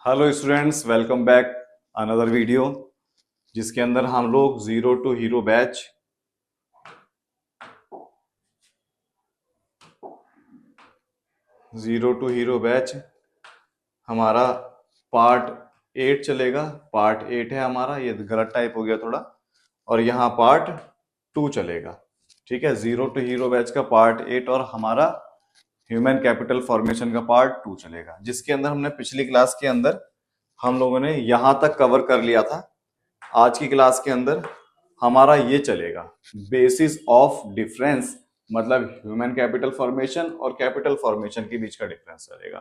Hello students, welcome back another video जिसके अंदर हम लोग जीरो टू हीरो बैच हमारा पार्ट 8 चलेगा। पार्ट 8 है हमारा, ये गलत टाइप हो गया थोड़ा, और यहाँ पार्ट 2 चलेगा। ठीक है, जीरो टू हीरो बैच का पार्ट 8 और हमारा ह्यूमन कैपिटल फॉर्मेशन का पार्ट 2 चलेगा, जिसके अंदर हमने पिछली क्लास के अंदर हम लोगों ने यहां तक कवर कर लिया था। आज की क्लास के अंदर हमारा ये चलेगा बेसिस ऑफ डिफरेंस, मतलब ह्यूमन कैपिटल फॉर्मेशन और कैपिटल फॉर्मेशन के बीच का डिफरेंस चलेगा।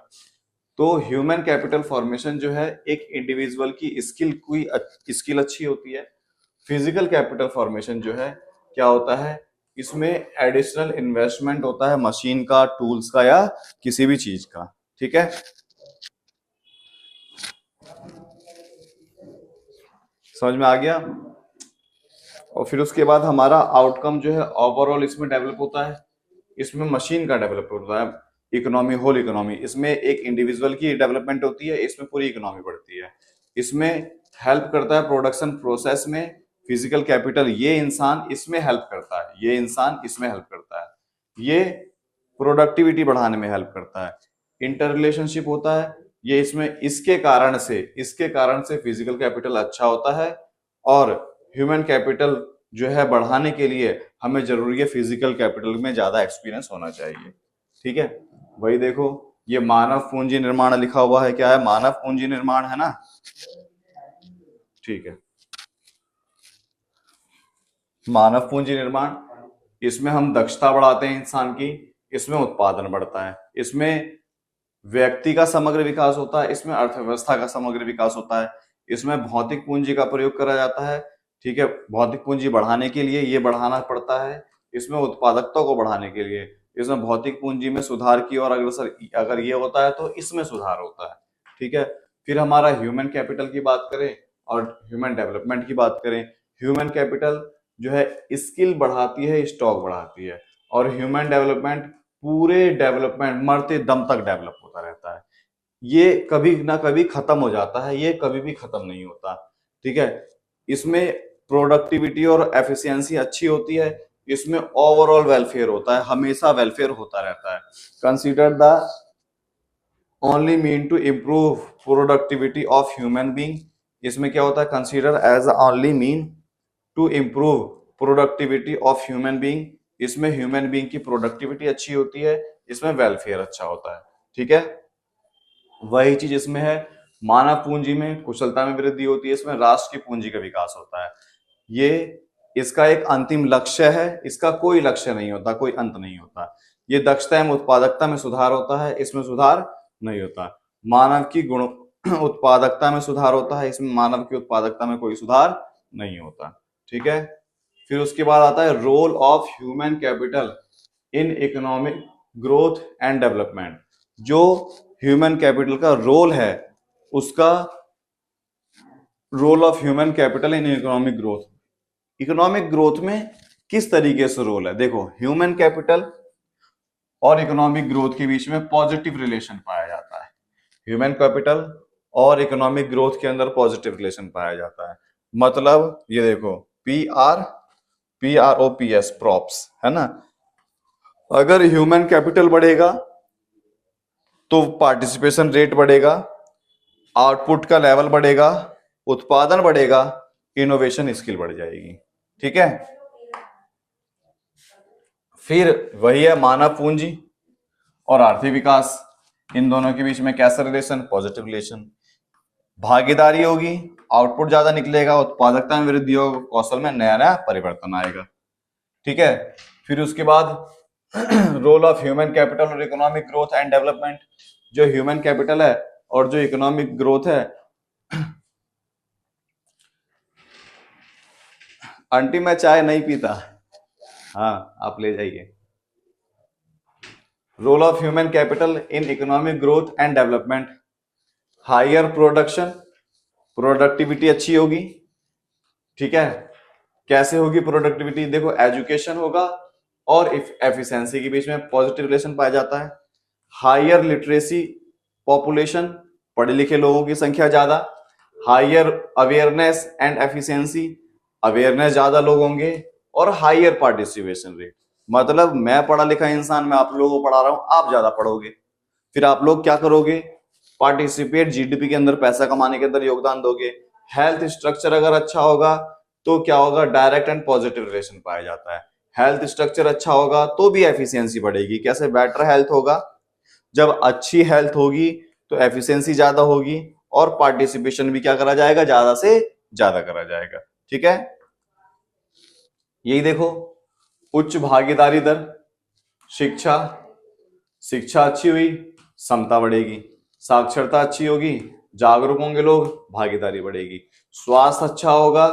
तो ह्यूमन कैपिटल फॉर्मेशन जो है एक इंडिविजुअल की स्किल अच्छी होती है। फिजिकल कैपिटल फॉर्मेशन जो है क्या होता है, इसमें एडिशनल इन्वेस्टमेंट होता है मशीन का, टूल्स का या किसी भी चीज का। ठीक है, समझ में आ गया। और फिर उसके बाद हमारा आउटकम जो है ओवरऑल इसमें डेवलप होता है। इसमें मशीन का डेवलप होता है, इकोनॉमी, होल इकोनॉमी। इसमें एक इंडिविजुअल की डेवलपमेंट होती है, इसमें पूरी इकोनॉमी बढ़ती है। इसमें हेल्प करता है प्रोडक्शन प्रोसेस में फिजिकल कैपिटल, ये इंसान इसमें हेल्प करता है, ये इंसान इसमें हेल्प करता है, ये प्रोडक्टिविटी बढ़ाने में हेल्प करता है। इंटर रिलेशनशिप होता है, ये इसमें इसके कारण से फिजिकल कैपिटल अच्छा होता है। और ह्यूमन कैपिटल जो है बढ़ाने के लिए हमें जरूरी है फिजिकल कैपिटल में ज्यादा एक्सपीरियंस होना चाहिए। ठीक है, वही देखो, ये मानव पूंजी निर्माण लिखा हुआ है, क्या है, मानव पूंजी निर्माण है ना। ठीक है, मानव पूंजी निर्माण, इसमें हम दक्षता बढ़ाते हैं इंसान की, इसमें उत्पादन बढ़ता है, इसमें व्यक्ति का समग्र विकास होता है, इसमें अर्थव्यवस्था का समग्र विकास होता है, इसमें भौतिक पूंजी का प्रयोग करा जाता है। ठीक है, भौतिक पूंजी बढ़ाने के लिए ये बढ़ाना पड़ता है, इसमें उत्पादकता को बढ़ाने के लिए इसमें भौतिक पूंजी में सुधार की और अगर ये होता है तो इसमें सुधार होता है। ठीक है, फिर हमारा ह्यूमन कैपिटल की बात करें और ह्यूमन डेवलपमेंट की बात करें। ह्यूमन कैपिटल जो है स्किल बढ़ाती है, स्टॉक बढ़ाती है, और ह्यूमन डेवलपमेंट पूरे डेवलपमेंट मरते दम तक डेवलप होता रहता है। ये कभी ना कभी खत्म हो जाता है, ये कभी भी खत्म नहीं होता। ठीक है, इसमें प्रोडक्टिविटी और एफिशिएंसी अच्छी होती है, इसमें ओवरऑल वेलफेयर होता है, हमेशा वेलफेयर होता रहता है। Consider the only mean to improve productivity of human being, इसमें क्या होता है, consider as only mean to improve productivity of human being, इसमें ह्यूमन बींग की प्रोडक्टिविटी अच्छी होती है, इसमें वेलफेयर अच्छा होता है। ठीक है, वही चीज इसमें है, मानव पूंजी में कुशलता में वृद्धि होती है, इसमें राष्ट्र की पूंजी का विकास होता है। ये इसका एक अंतिम लक्ष्य है, इसका कोई लक्ष्य नहीं होता, कोई अंत नहीं होता। ये दक्षता एवं उत्पादकता में सुधार होता है, इसमें सुधार नहीं होता। मानव की गुण उत्पादकता में सुधार होता है, इसमें मानव की उत्पादकता में कोई सुधार नहीं होता। ठीक है, फिर उसके बाद आता है role of human capital in economic growth and development. जो ह्यूमन कैपिटल का रोल है, उसका role of human capital in economic growth, economic growth में किस तरीके से रोल है। देखो, ह्यूमन कैपिटल और इकोनॉमिक ग्रोथ के बीच में पॉजिटिव रिलेशन पाया जाता है। ह्यूमन कैपिटल और इकोनॉमिक ग्रोथ के अंदर पॉजिटिव रिलेशन पाया जाता है। मतलब ये देखो, PROPS प्रॉप्स है ना। अगर ह्यूमन कैपिटल बढ़ेगा तो पार्टिसिपेशन रेट बढ़ेगा, आउटपुट का लेवल बढ़ेगा, उत्पादन बढ़ेगा, इनोवेशन स्किल बढ़ जाएगी। ठीक है, फिर वही है मानव पूंजी और आर्थिक विकास, इन दोनों के बीच में कैसा रिलेशन, पॉजिटिव रिलेशन। भागीदारी होगी, आउटपुट ज्यादा निकलेगा, उत्पादकता में वृद्धि होगी, कौशल में नया नया परिवर्तन आएगा। ठीक है, फिर उसके बाद रोल ऑफ ह्यूमन कैपिटल और इकोनॉमिक ग्रोथ एंड डेवलपमेंट। जो ह्यूमन कैपिटल है और जो इकोनॉमिक ग्रोथ है, आंटी मैं चाय नहीं पीता, हाँ आप ले जाइए। Role of human capital in economic growth and development, higher production, productivity अच्छी होगी। ठीक है, कैसे होगी प्रोडक्टिविटी, देखो एजुकेशन होगा और एफिशिएंसी के बीच में पॉजिटिव रिलेशन पाया जाता है। हायर लिटरेसी पॉपुलेशन, पढ़े लिखे लोगों की संख्या ज्यादा, higher awareness and efficiency, awareness ज्यादा लोग होंगे, और हायर पार्टिसिपेशन रेट, मतलब मैं पढ़ा लिखा इंसान, मैं आप लोगों को पढ़ा रहा हूं, आप ज्यादा पढ़ोगे, फिर आप लोग क्या करोगे, पार्टिसिपेट, जीडीपी के अंदर पैसा कमाने के अंदर योगदान दोगे। हेल्थ स्ट्रक्चर अगर अच्छा होगा तो क्या होगा, डायरेक्ट एंड पॉजिटिव रिलेशन पाया जाता है। हेल्थ स्ट्रक्चर अच्छा होगा तो भी एफिशिएंसी बढ़ेगी। कैसे? बेटर हेल्थ होगा, जब अच्छी हेल्थ होगी तो एफिशिएंसी ज्यादा होगी, और पार्टिसिपेशन भी क्या करा जाएगा, ज्यादा से ज्यादा करा जाएगा। ठीक है, यही देखो, उच्च भागीदारी दर, शिक्षा, शिक्षा अच्छी हुई समता बढ़ेगी, साक्षरता अच्छी होगी, जागरूक होंगे लोग, भागीदारी बढ़ेगी, स्वास्थ्य अच्छा होगा,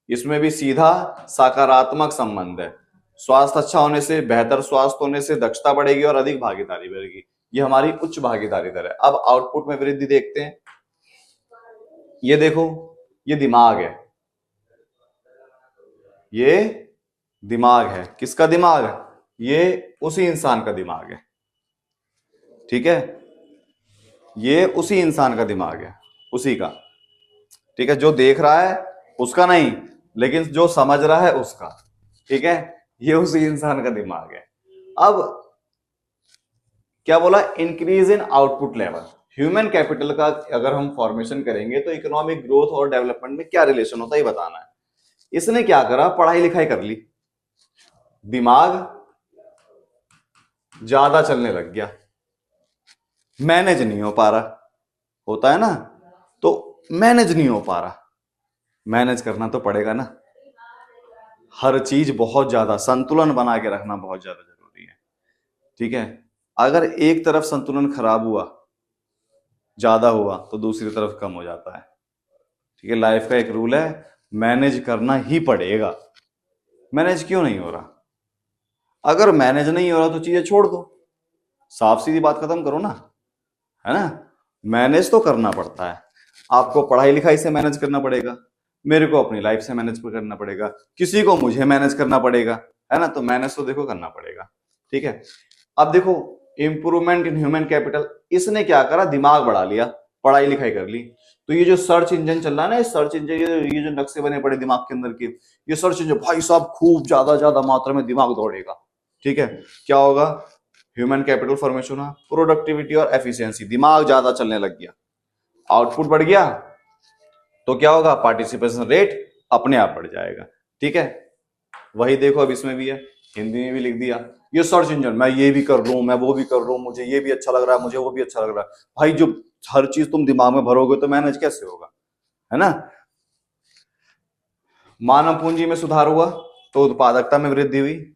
इसमें भी सीधा सकारात्मक संबंध है। स्वास्थ्य अच्छा होने से, बेहतर स्वास्थ्य होने से दक्षता बढ़ेगी और अधिक भागीदारी बढ़ेगी। ये हमारी उच्च भागीदारी दर है। अब आउटपुट में वृद्धि देखते हैं। ये देखो, ये दिमाग है, ये दिमाग है। किसका दिमाग? ये उसी इंसान का दिमाग है। ठीक है, ये उसी इंसान का दिमाग है, उसी का। ठीक है, जो देख रहा है उसका नहीं, लेकिन जो समझ रहा है उसका। ठीक है, ये उसी इंसान का दिमाग है। अब क्या बोला, increase in output level. Human capital का अगर हम फॉर्मेशन करेंगे तो इकोनॉमिक ग्रोथ और डेवलपमेंट में क्या रिलेशन होता है, ये बताना है। इसने क्या करा, पढ़ाई लिखाई कर ली, दिमाग ज्यादा चलने लग गया, मैनेज नहीं हो पा रहा, होता है ना, तो मैनेज नहीं हो पा रहा। मैनेज करना तो पड़ेगा ना, हर चीज बहुत ज्यादा संतुलन बना के रखना बहुत ज्यादा जरूरी है। ठीक है, अगर एक तरफ संतुलन खराब हुआ, ज्यादा हुआ, तो दूसरी तरफ कम हो जाता है। ठीक है, लाइफ का एक रूल है, मैनेज करना ही पड़ेगा। मैनेज क्यों नहीं हो रहा? अगर मैनेज नहीं हो रहा तो चीजें छोड़ दो, साफ सीधी बात, खत्म करो ना, है ना। मैनेज तो करना पड़ता है, आपको पढ़ाई लिखाई से मैनेज करना पड़ेगा, मेरे को अपनी लाइफ से मैनेज करना पड़ेगा, किसी को मुझे मैनेज करना पड़ेगा, है ना। तो मैनेज तो देखो करना पड़ेगा। ठीक है, अब देखो, इंप्रूवमेंट इन ह्यूमन कैपिटल, इसने क्या करा, दिमाग बढ़ा लिया, पढ़ाई लिखाई कर ली। तो ये जो सर्च इंजन चल रहा है ना, सर्च इंजन, ये जो नक्शे बने पड़े दिमाग के अंदर के, ये सर्च इंजन भाई साहब खूब ज्यादा ज्यादा मात्रा में दिमाग दौड़ेगा। ठीक है, क्या होगा, ह्यूमन कैपिटल फॉर्मेशन हुआ, प्रोडक्टिविटी और एफिशिएंसी, दिमाग ज्यादा चलने लग गया, आउटपुट बढ़ गया, तो क्या होगा, पार्टिसिपेशन रेट अपने आप बढ़ जाएगा। ठीक है, वही देखो अब इसमें भी है, हिंदी में भी लिख दिया, ये सर्च इंजन, मैं ये भी कर रहा हूं, मैं वो भी कर रहा हूं, मुझे ये भी अच्छा लग रहा है, मुझे वो भी अच्छा लग रहा है। भाई जो हर चीज तुम दिमाग में भरोगे तो मैनेज कैसे होगा, है ना। मानव पूंजी में सुधार हुआ तो उत्पादकता में वृद्धि हुई,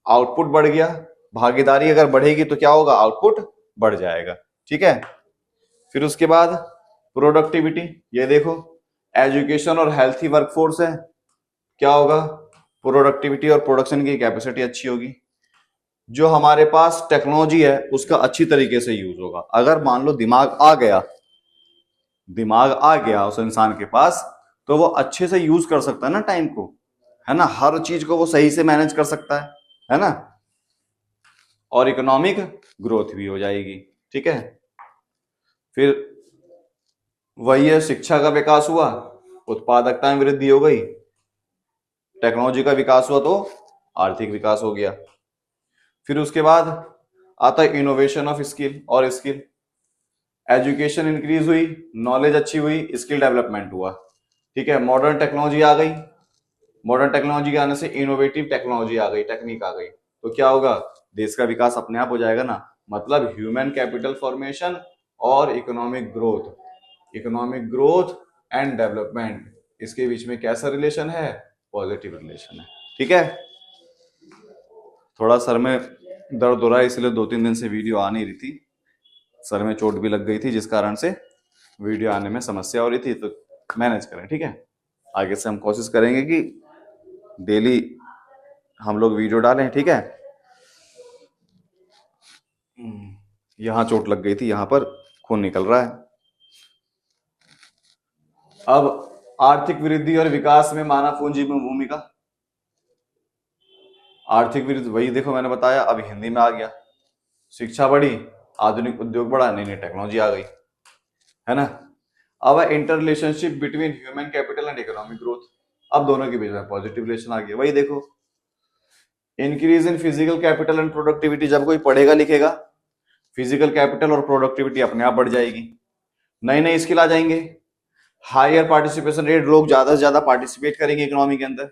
आउटपुट बढ़ गया, भागीदारी अगर बढ़ेगी तो क्या होगा, आउटपुट बढ़ जाएगा। ठीक है, फिर उसके बाद प्रोडक्टिविटी, ये देखो, एजुकेशन और हेल्थी वर्कफोर्स है, क्या होगा, प्रोडक्टिविटी और प्रोडक्शन की कैपेसिटी अच्छी होगी, जो हमारे पास टेक्नोलॉजी है उसका अच्छी तरीके से यूज होगा। अगर मान लो दिमाग आ गया, दिमाग आ गया उस इंसान के पास, तो वो अच्छे से यूज कर सकता है ना टाइम को, है ना, हर चीज को वो सही से मैनेज कर सकता है ना, और इकोनॉमिक ग्रोथ भी हो जाएगी। ठीक है, फिर वही है, शिक्षा का विकास हुआ, उत्पादकता में वृद्धि हो गई, टेक्नोलॉजी का विकास हुआ तो आर्थिक विकास हो गया। फिर उसके बाद आता है इनोवेशन ऑफ स्किल और स्किल, एजुकेशन इंक्रीज हुई, नॉलेज अच्छी हुई, स्किल डेवलपमेंट हुआ। ठीक है, मॉडर्न टेक्नोलॉजी आ गई, मॉडर्न टेक्नोलॉजी के आने से इनोवेटिव टेक्नोलॉजी आ गई, टेक्निक आ गई, तो क्या होगा, देश का विकास अपने आप हो जाएगा ना। मतलब ह्यूमन कैपिटल फॉर्मेशन और economic growth, economic growth and development, इसके बीच में कैसा रिलेशन है, पॉजिटिव रिलेशन है। ठीक है, थोड़ा सर में दर्द हो रहा है, इसलिए 2-3 दिन से वीडियो आ नहीं रही थी, सर में चोट भी लग गई थी, जिस कारण से वीडियो आने में समस्या हो रही थी, तो मैनेज करें। ठीक है, आगे से हम कोशिश करेंगे कि डेली हम लोग वीडियो डालें। ठीक है, यहां चोट लग गई थी, यहां पर खून निकल रहा है। अब आर्थिक वृद्धि और विकास में मानव पूंजी में भूमिका, आर्थिक वृद्धि वही देखो मैंने बताया, अब हिंदी में आ गया, शिक्षा बढ़ी, आधुनिक उद्योग बढ़ा, नई नई टेक्नोलॉजी आ गई, है ना। अब inter relationship between human capital and economic growth, अब दोनों के बीच में पॉजिटिव रिलेशन आ गया। वही देखो, increase in physical capital and productivity, जब कोई पढ़ेगा लिखेगा फिजिकल कैपिटल और प्रोडक्टिविटी अपने आप बढ़ जाएगी, नए नए स्किल आ जाएंगे। हायर पार्टिसिपेशन रेट, लोग ज्यादा से ज्यादा पार्टिसिपेट करेंगे इकोनॉमी के अंदर,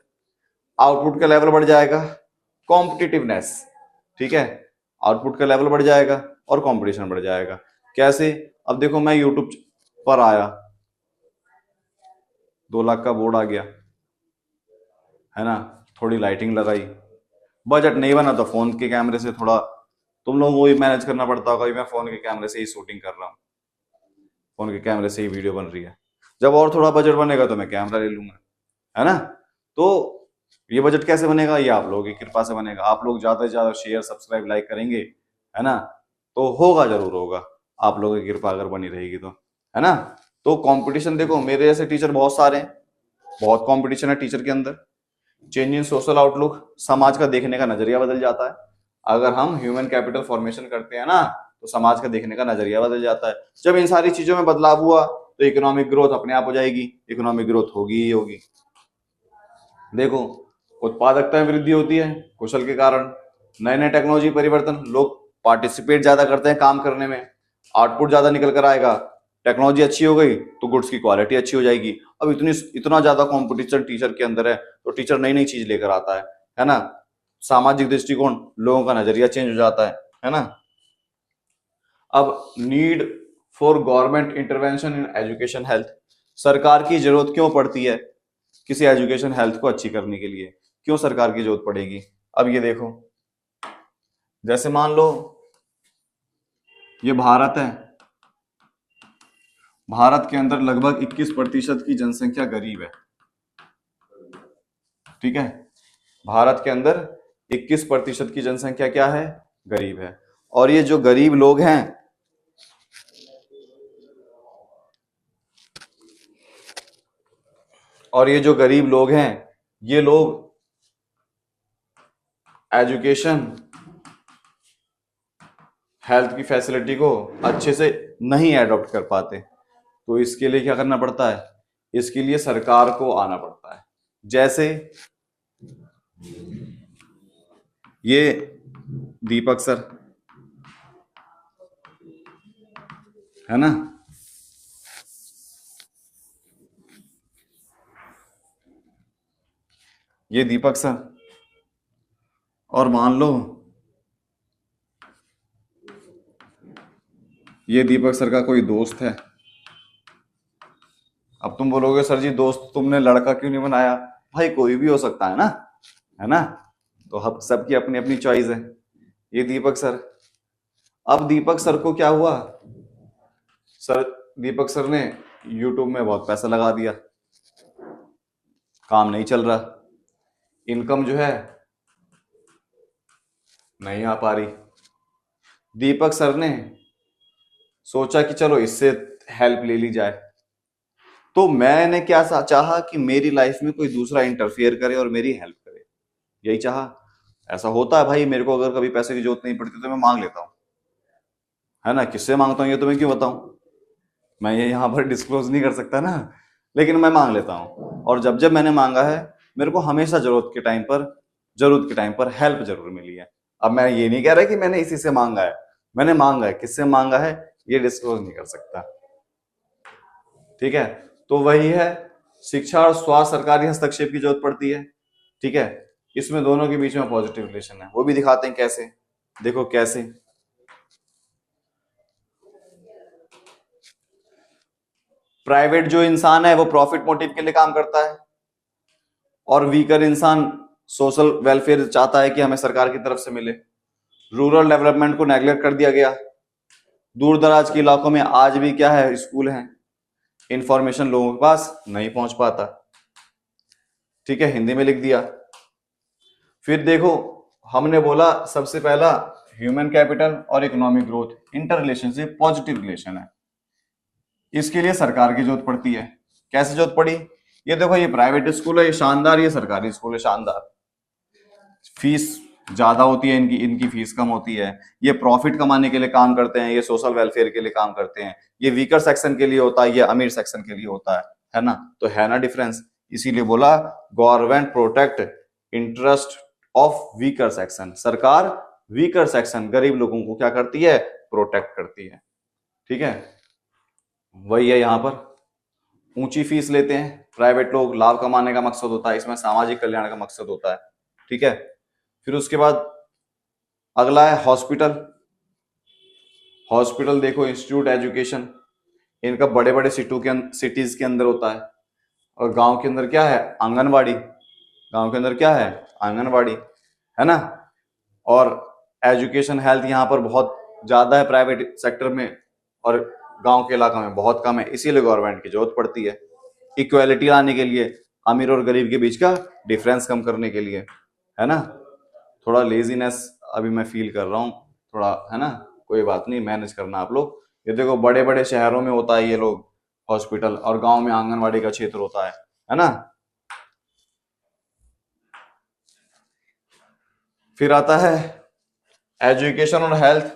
आउटपुट का लेवल बढ़ जाएगा, कॉम्पिटिटिवनेस, ठीक है, आउटपुट का लेवल बढ़ जाएगा और कंपटीशन बढ़ जाएगा। कैसे? अब देखो मैं यूट्यूब पर आया, 2 लाख का बोर्ड आ गया, है ना, थोड़ी लाइटिंग लगाई, बजट नहीं बना तो फोन के कैमरे से थोड़ा, तुम लोगों को भी मैनेज करना पड़ता होगा, मैं फोन के कैमरे से ही शूटिंग कर रहा हूँ, फोन के कैमरे से ही वीडियो बन रही है। जब और थोड़ा बजट बनेगा तो मैं कैमरा ले लूंगा, है ना। तो ये बजट कैसे बनेगा? ये आप लोगों की कृपा से बनेगा। आप लोग ज्यादा से ज्यादा शेयर, सब्सक्राइब, लाइक करेंगे, है ना, तो होगा, जरूर होगा, आप लोगों की कृपा अगर बनी रहेगी तो, है ना। तो कंपटीशन देखो, मेरे जैसे टीचर बहुत सारे हैं, बहुत कंपटीशन है टीचर के अंदर। चेंज इन सोशल आउटलुक, समाज का देखने का नजरिया बदल जाता है। अगर हम ह्यूमन कैपिटल फॉर्मेशन करते हैं ना, तो समाज का देखने का नजरिया बदल जाता है। जब इन सारी चीजों में बदलाव हुआ तो इकोनॉमिक ग्रोथ अपने आप हो जाएगी, इकोनॉमिक ग्रोथ होगी ही होगी। देखो, उत्पादकता में वृद्धि होती है कुशल के कारण, नए नए टेक्नोलॉजी परिवर्तन, लोग पार्टिसिपेट ज्यादा करते हैं काम करने में, आउटपुट ज्यादा निकल कर आएगा। टेक्नोलॉजी अच्छी हो गई तो गुड्स की क्वालिटी अच्छी हो जाएगी। अब इतना ज्यादा कंपटीशन टीचर के अंदर है तो टीचर नई नई चीज लेकर आता है ना। सामाजिक दृष्टिकोण, लोगों का नजरिया चेंज हो जाता है ना। अब need for government intervention in education health, सरकार की जरूरत क्यों पड़ती है किसी एजुकेशन हेल्थ को अच्छी करने के लिए? क्यों सरकार की जरूरत पड़ेगी? अब ये देखो, जैसे मान लो ये भारत है, भारत के अंदर लगभग 21% की जनसंख्या गरीब है, ठीक है। भारत के अंदर 21% की जनसंख्या क्या है? गरीब है। और ये जो गरीब लोग हैं, ये लोग एजुकेशन, हेल्थ की फैसिलिटी को अच्छे से नहीं एडॉप्ट कर पाते। तो इसके लिए क्या करना पड़ता है? इसके लिए सरकार को आना पड़ता है। जैसे ये दीपक सर, है ना, ये दीपक सर, और मान लो ये दीपक सर का कोई दोस्त है। अब तुम बोलोगे सर जी दोस्त तुमने लड़का क्यों नहीं बनाया? भाई कोई भी हो सकता है ना, तो हम सबकी अपनी अपनी चॉइस है। ये दीपक सर, अब दीपक सर को क्या हुआ, दीपक सर ने यूट्यूब में बहुत पैसा लगा दिया, काम नहीं चल रहा, इनकम जो है नहीं आ पा रही। दीपक सर ने सोचा कि चलो इससे हेल्प ले ली जाए। तो मैंने क्या चाहा कि मेरी लाइफ में कोई दूसरा इंटरफेयर करे और मेरी हेल्प करे, यही चाहा। ऐसा होता है भाई, मेरे को अगर कभी पैसे की जरूरत नहीं पड़ती तो मैं मांग लेता हूँ, है ना। किससे मांगता हूँ ये तो मैं क्यों बताऊं, मैं ये यहाँ पर डिस्क्लोज नहीं कर सकता ना, लेकिन मैं मांग लेता हूँ। और जब जब मैंने मांगा है, मेरे को हमेशा जरूरत के टाइम पर हेल्प जरूर मिली है। अब मैं ये नहीं कह रहा कि मैंने इसी से मांगा है, मैंने मांगा है, किससे मांगा है ये डिस्क्लोज नहीं कर सकता, ठीक है। तो वही है, शिक्षा और स्वास्थ्य सरकारी हस्तक्षेप की जरूरत पड़ती है, ठीक है। इसमें दोनों के बीच में पॉजिटिव रिलेशन है, वो भी दिखाते हैं कैसे। देखो कैसे, प्राइवेट जो इंसान है वो प्रॉफिट मोटिव के लिए काम करता है, और वीकर इंसान सोशल वेलफेयर चाहता है कि हमें सरकार की तरफ से मिले। रूरल डेवलपमेंट को नेग्लेक्ट कर दिया गया। दूर दराज के इलाकों में आज भी क्या है, स्कूल हैं, इंफॉर्मेशन लोगों के पास नहीं पहुंच पाता, ठीक है, हिंदी में लिख दिया। फिर देखो, हमने बोला सबसे पहला ह्यूमन कैपिटल और economic growth inter relationship positive relation है, इसके लिए सरकार की जरूरत पड़ती है। कैसे जरूरत पड़ी? ये देखो, ये प्राइवेट स्कूल है, ये शानदार, ये सरकारी स्कूल है शानदार, फीस ज्यादा होती है, इनकी इनकी फीस कम होती है। ये प्रॉफिट कमाने के लिए काम करते हैं, ये सोशल वेलफेयर के लिए काम करते हैं। ये वीकर सेक्शन के लिए होता है, ये अमीर सेक्शन के लिए होता है ना। तो है ना डिफरेंस। इसीलिए बोला government protect interest of weaker section. सरकार वीकर सेक्शन गरीब लोगों को क्या करती है, प्रोटेक्ट करती है। ठीक है, वही है यहाँ पर। ऊंची फीस लेते हैं प्राइवेट लोग, लाभ कमाने का मकसद होता है, इसमें सामाजिक कल्याण का मकसद होता है। ठीक है, फिर उसके बाद अगला है हॉस्पिटल। हॉस्पिटल देखो, इंस्टीट्यूट एजुकेशन, इनका बड़े बड़े सिटीज के अंदर होता है। और गांव के अंदर क्या है, आंगनवाड़ी। गांव के अंदर क्या है, आंगनवाड़ी, है ना। और एजुकेशन हेल्थ यहाँ पर बहुत ज्यादा है प्राइवेट सेक्टर में, और गांव के इलाका में बहुत कम है। इसीलिए गवर्नमेंट की जरूरत पड़ती है, इक्वेलिटी लाने के लिए, अमीर और गरीब के बीच का डिफरेंस कम करने के लिए, है ना। थोड़ा लेजीनेस अभी मैं फील कर रहा हूँ थोड़ा, है ना। कोई बात नहीं, मैनेज करना आप लोग। ये देखो बड़े बड़े शहरों में होता है ये लोग हॉस्पिटल, और गांव में आंगनवाड़ी का क्षेत्र होता है ना। फिर आता है एजुकेशन और हेल्थ,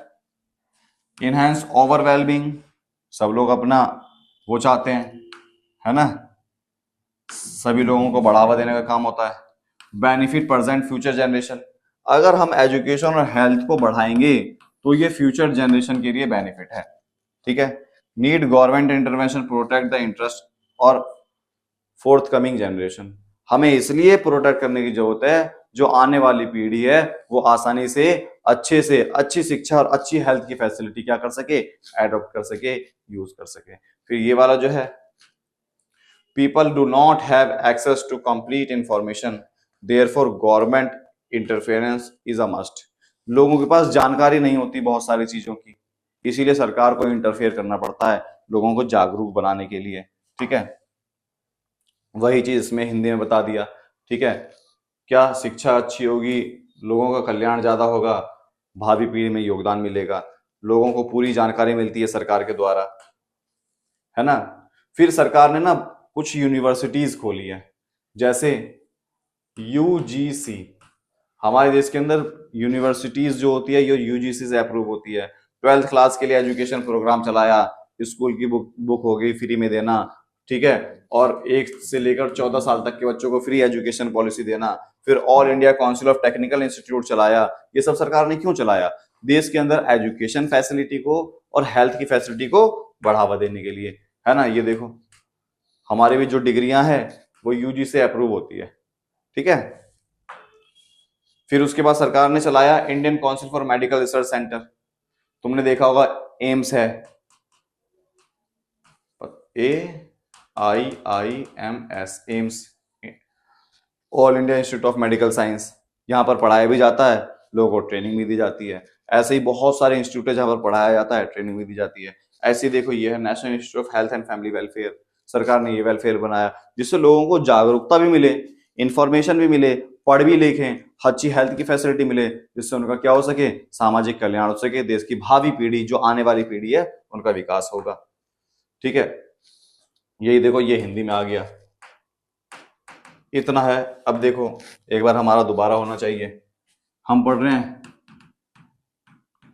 इनहेंस ओवर वेलबींग। सब लोग अपना वो चाहते हैं, है ना। सभी लोगों को बढ़ावा देने का काम होता है। Benefit present future generation. अगर हम एजुकेशन और हेल्थ को बढ़ाएंगे तो ये फ्यूचर जनरेशन के लिए बेनिफिट है। ठीक है, need government intervention protect the interest और फोर्थ कमिंग जनरेशन। हमें इसलिए प्रोटेक्ट करने की जरूरत है, जो आने वाली पीढ़ी है वो आसानी से अच्छी शिक्षा और अच्छी हेल्थ की फैसिलिटी क्या कर सके, एडॉप्ट कर सके, यूज कर सके। फिर ये वाला जो है, people do not have access to complete information, therefore government interference is a must। लोगों के पास जानकारी नहीं होती बहुत सारी चीजों की, इसीलिए सरकार को इंटरफेयर करना पड़ता है लोगों को जागरूक बनाने के लिए। ठीक है, वही चीज इसमें हिंदी में बता दिया। ठीक है, क्या शिक्षा अच्छी होगी, लोगों का कल्याण ज्यादा होगा, भावी पीढ़ी में योगदान मिलेगा, लोगों को पूरी जानकारी मिलती है सरकार के द्वारा, है ना। फिर सरकार ने ना कुछ यूनिवर्सिटीज खोली है, जैसे यूजीसी। हमारे देश के अंदर यूनिवर्सिटीज जो होती है ये यूजीसी से अप्रूव होती है। 12th क्लास के लिए एजुकेशन प्रोग्राम चलाया, स्कूल की बुक हो गई फ्री में देना। ठीक है, और 1 से लेकर 14 साल तक के बच्चों को फ्री एजुकेशन पॉलिसी देना। फिर all India council of technical institute चलाया। ये सब सरकार ने क्यों चलाया, देश के अंदर एजुकेशन फैसिलिटी को और हेल्थ की फैसिलिटी को बढ़ावा देने के लिए, है ना। ये देखो हमारी भी जो डिग्रियां हैं वो यूजी से अप्रूव होती है। ठीक है, फिर उसके बाद सरकार ने चलाया Indian council for medical research centre. तुमने देखा होगा एम्स है, AIIMS, AIIMS, all India institute of medical science. यहाँ पर पढ़ाया भी जाता है, लोगों को ट्रेनिंग भी दी जाती है। ऐसे ही बहुत सारे इंस्टीट्यूट है जहाँ पर पढ़ाया जाता है, ट्रेनिंग भी दी जाती है। ऐसे ही देखो ये है national institute of health and family welfare. सरकार ने ये वेलफेयर बनाया जिससे लोगों को जागरूकता भी मिले, इंफॉर्मेशन भी मिले, पढ़ भी लिखें, अच्छी हेल्थ की फैसिलिटी मिले, जिससे उनका क्या हो सके, सामाजिक कल्याण हो सके, देश की भावी पीढ़ी जो आने वाली पीढ़ी है उनका विकास होगा। ठीक है, यही देखो ये हिंदी में आ गया, इतना है। अब देखो एक बार हमारा दोबारा होना चाहिए। हम पढ़ रहे हैं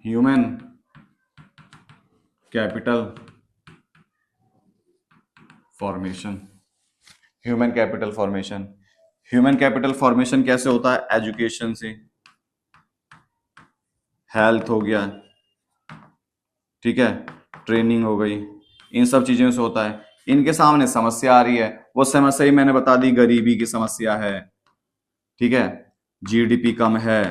human capital formation. Human capital formation, human capital formation कैसे होता है, एजुकेशन से, हेल्थ हो गया, ठीक है, ट्रेनिंग हो गई, इन सब चीजों से होता है। इनके सामने समस्या आ रही है, वो समस्या ही मैंने बता दी, गरीबी की समस्या है, ठीक है, जीडीपी कम है,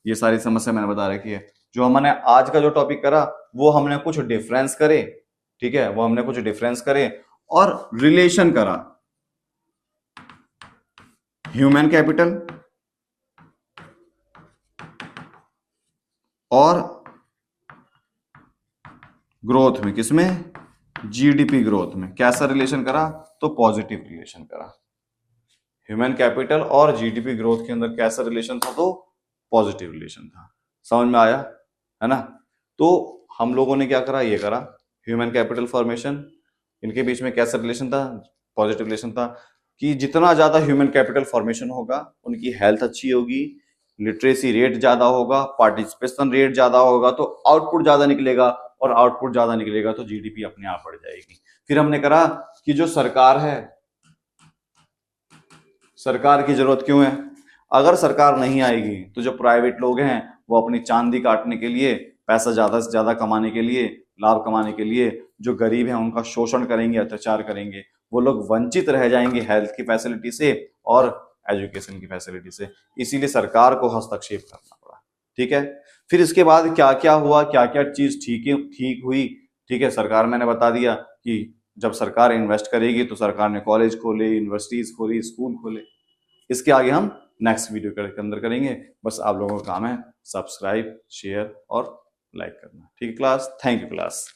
ये सारी समस्या मैंने बता रखी है। जो हमने आज का जो टॉपिक करा वो हमने कुछ डिफरेंस करे, ठीक है, वो हमने कुछ डिफरेंस करे और रिलेशन करा ह्यूमन कैपिटल और ग्रोथ में, किसमें, जीडीपी ग्रोथ में। कैसा रिलेशन करा, तो पॉजिटिव रिलेशन करा। ह्यूमन कैपिटल और जीडीपी ग्रोथ के अंदर कैसा रिलेशन था, तो पॉजिटिव रिलेशन था। समझ में आया, है ना। तो हम लोगों ने क्या करा, ये करा ह्यूमन कैपिटल फॉर्मेशन, इनके बीच में कैसा रिलेशन था, पॉजिटिव रिलेशन था, कि जितना ज्यादा ह्यूमन कैपिटल फॉर्मेशन होगा उनकी हेल्थ अच्छी होगी, लिटरेसी रेट ज्यादा होगा, पार्टिसिपेशन रेट ज्यादा होगा तो आउटपुट ज्यादा निकलेगा, और आउटपुट ज्यादा निकलेगा तो जीडीपी अपने आप बढ़ जाएगी। फिर हमने करा कि जो सरकार है, सरकार की जरूरत क्यों है? अगर सरकार नहीं आएगी तो जो प्राइवेट लोग हैं वो अपनी चांदी काटने के लिए, पैसा ज्यादा से ज्यादा कमाने के लिए, लाभ कमाने के लिए जो गरीब हैं उनका शोषण करेंगे, अत्याचार करेंगे। वो लोग वंचित रह जाएंगे हेल्थ की फैसिलिटी से और एजुकेशन की फैसिलिटी से। इसीलिए सरकार को हस्तक्षेप करना पड़ा। ठीक है, फिर इसके बाद क्या क्या हुआ, क्या क्या चीज ठीक हुई। ठीक है, सरकार मैंने बता दिया कि जब सरकार इन्वेस्ट करेगी तो सरकार ने कॉलेज खोले, यूनिवर्सिटीज खोली, स्कूल खोले। इसके आगे हम नेक्स्ट वीडियो के अंदर करेंगे। बस आप लोगों का काम है सब्सक्राइब, शेयर और लाइक करना। ठीक है क्लास, थैंक यू क्लास।